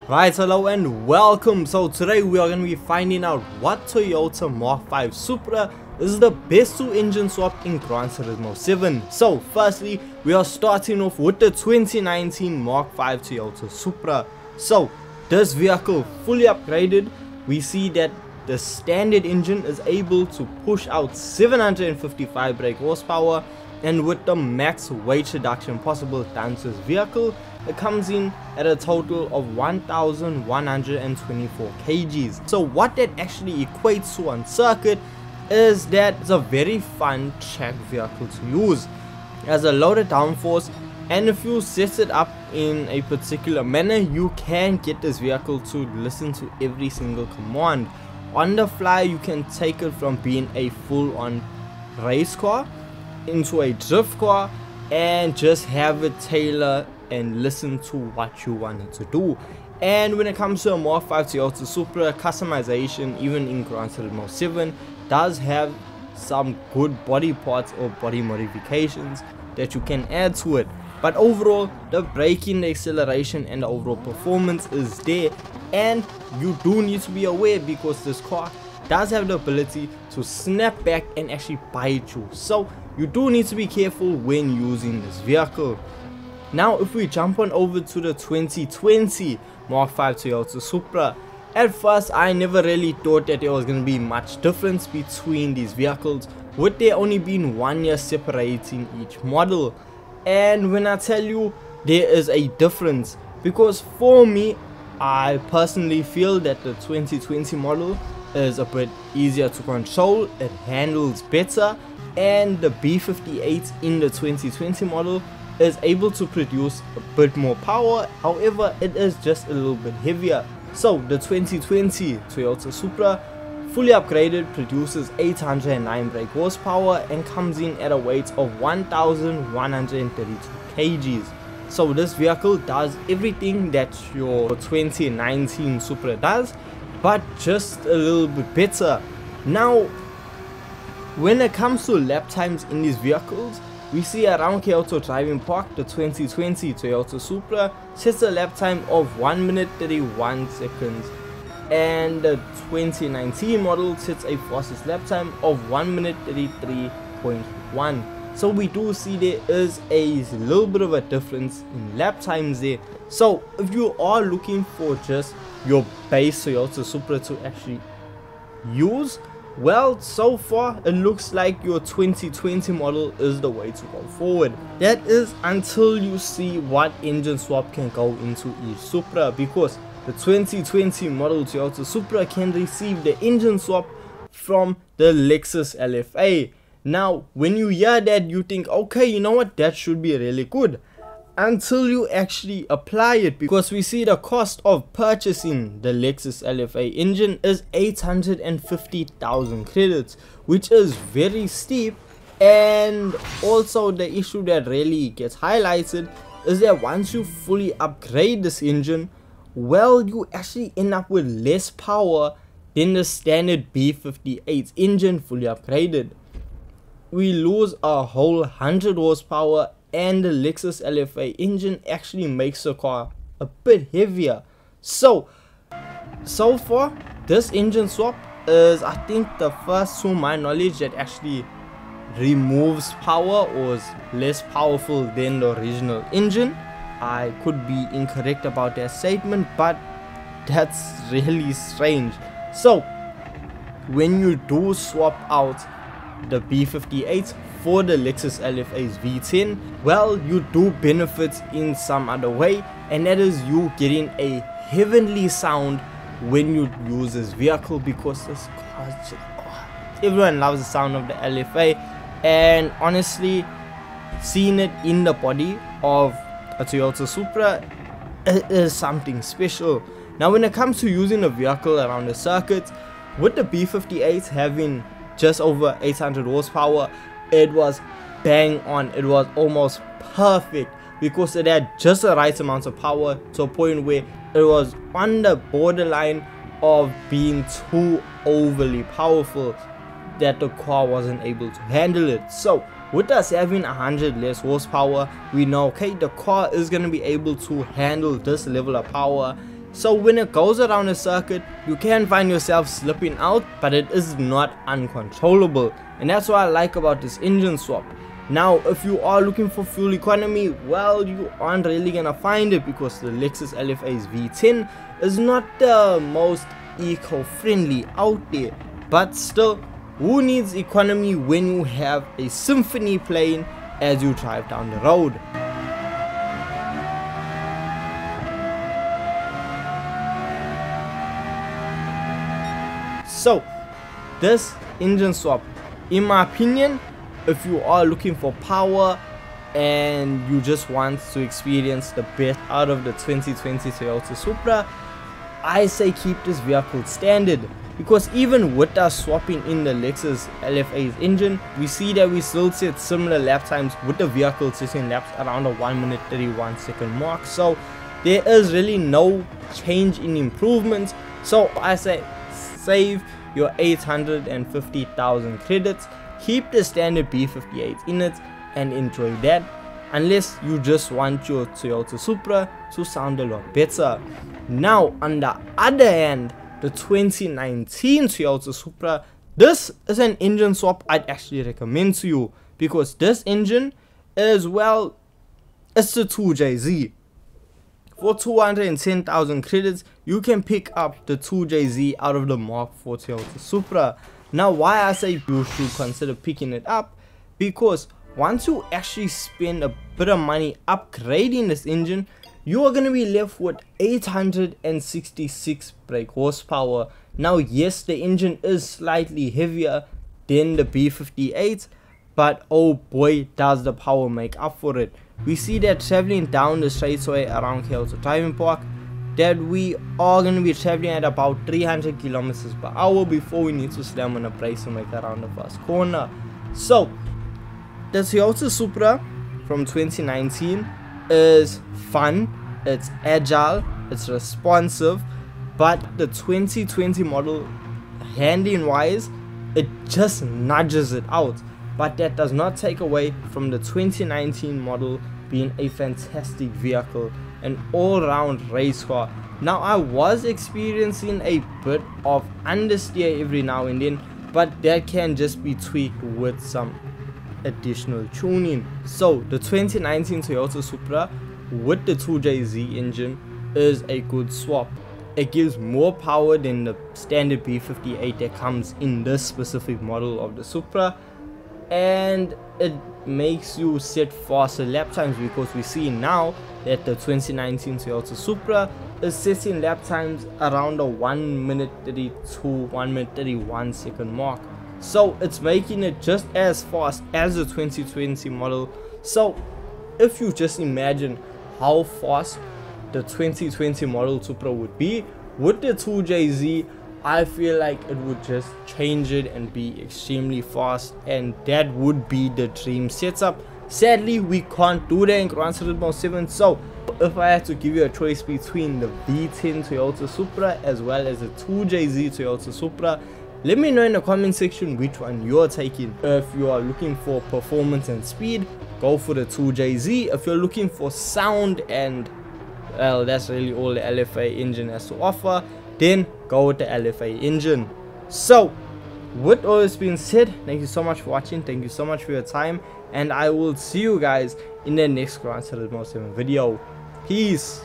Right, hello and welcome. So today we are going to be finding out what Toyota MK5 Supra is the best two engine swap in Gran Turismo 7. So firstly, we are starting off with the 2019 MK5 Toyota Supra. So this vehicle fully upgraded, we see that the standard engine is able to push out 755 brake horsepower, and with the max weight reduction possible done to this vehicle, it comes in at a total of 1124 kgs. So what that actually equates to on circuit is that it's a very fun track vehicle to use. It has a loaded downforce, and if you set it up in a particular manner, you can get this vehicle to listen to every single command. On the fly, you can take it from being a full-on race car into a drift car and just have it tailor and listen to what you want it to do. And when it comes to a MK5 Toyota Supra, customization even in Gran Turismo 7 does have some good body parts or body modifications that you can add to it. But overall, the braking, the acceleration and the overall performance is there, and you do need to be aware because this car does have the ability to snap back and actually bite you. So you do need to be careful when using this vehicle. Now if we jump on over to the 2020 MK5 Toyota Supra, at first I never really thought that there was going to be much difference between these vehicles, with there only being 1 year separating each model. And when I tell you there is a difference, because for me, I personally feel that the 2020 model is a bit easier to control, it handles better, and the B58 in the 2020 model is able to produce a bit more power. However, it is just a little bit heavier. So the 2020 Toyota Supra fully upgraded produces 809 brake horsepower and comes in at a weight of 1132 kgs. So this vehicle does everything that your 2019 Supra does, but just a little bit better. Now when it comes to lap times in these vehicles, we see around Kyoto Driving Park, the 2020 Toyota Supra sets a lap time of 1 minute 31 seconds, and the 2019 model sets a fastest lap time of 1 minute 33.1. So we do see there is a little bit of a difference in lap times there. So if you are looking for just your base Toyota Supra to actually use, well, so far it looks like your 2020 model is the way to go forward. That is until you see what engine swap can go into each Supra, because the 2020 model Toyota Supra can receive the engine swap from the Lexus LFA. Now when you hear that, you think, okay, you know what, that should be really good, until you actually apply it, because we see the cost of purchasing the Lexus LFA engine is 850,000 credits, which is very steep. And also the issue that really gets highlighted is that once you fully upgrade this engine, well, you actually end up with less power than the standard B58 engine fully upgraded. We lose a whole 100 horsepower, and the Lexus LFA engine actually makes the car a bit heavier. So far this engine swap is, I think, the first to my knowledge that actually removes power or is less powerful than the original engine. I could be incorrect about that statement, but that's really strange. So when you do swap out the B58 for the Lexus LFA's V10, well, you do benefit in some other way, and that is you getting a heavenly sound when you use this vehicle, because this car is just, everyone loves the sound of the LFA. And honestly, seeing it in the body of a Toyota Supra, it is something special. Now when it comes to using the vehicle around the circuit, with the B58 having just over 800 horsepower, it was bang on. It was almost perfect, because it had just the right amount of power to a point where it was on the borderline of being too overly powerful that the car wasn't able to handle it. So with us having 100 less horsepower, we know, okay, the car is going to be able to handle this level of power, So when it goes around a circuit, you can find yourself slipping out, but it is not uncontrollable, and that's what I like about this engine swap. Now if you are looking for fuel economy, well, you aren't really gonna find it because the Lexus LFA's V10 is not the most eco-friendly out there, but still, who needs economy when you have a symphony playing as you drive down the road? So this engine swap, in my opinion, if you are looking for power and you just want to experience the best out of the 2020 Toyota Supra, I say keep this vehicle standard, because even with us swapping in the Lexus LFA's engine, we see that we still set similar lap times with the vehicle sitting laps around a 1 minute 31 second mark. So there is really no change in improvements. So I say save your 850,000 credits, keep the standard B58 in it and enjoy that, unless you just want your Toyota Supra to sound a lot better. Now on the other hand, the 2019 Toyota Supra, this is an engine swap I'd actually recommend to you, because this engine is, well, it's the 2JZ. For 210,000 credits, you can pick up the 2JZ out of the Mark IV Toyota Supra. Now why I say you should consider picking it up, because once you actually spend a bit of money upgrading this engine, you are going to be left with 866 brake horsepower. Now yes, the engine is slightly heavier than the B58, but oh boy, does the power make up for it. We see that traveling down the straightaway around Kyoto Driving Park, that we are going to be traveling at about 300 kilometers per hour before we need to slam on the brakes to make around the first corner. So the Toyota Supra from 2019 is fun, it's agile, it's responsive, but the 2020 model, handling wise, it just nudges it out. But that does not take away from the 2019 model being a fantastic vehicle, an all-round race car. Now I was experiencing a bit of understeer every now and then, but that can just be tweaked with some additional tuning. So the 2019 Toyota Supra with the 2JZ engine is a good swap. It gives more power than the standard B58 that comes in this specific model of the Supra, and it makes you set faster lap times, because we see now that the 2019 Toyota Supra is setting lap times around the 1 minute 32, 1 minute 31 second mark. So it's making it just as fast as the 2020 model. So if you just imagine how fast the 2020 model Supra would be with the 2JZ, I feel like it would just change it and be extremely fast, and that would be the dream setup. Sadly, we can't do that in Gran Turismo 7. So if I had to give you a choice between the V10 Toyota Supra as well as the 2JZ Toyota Supra, let me know in the comment section which one you're taking. If you are looking for performance and speed, go for the 2JZ. If you're looking for sound and, well, that's really all the LFA engine has to offer, then go with the LFA engine. So with all this being said, thank you so much for watching, thank you so much for your time, and I will see you guys in the next Gran Turismo 7 video. Peace.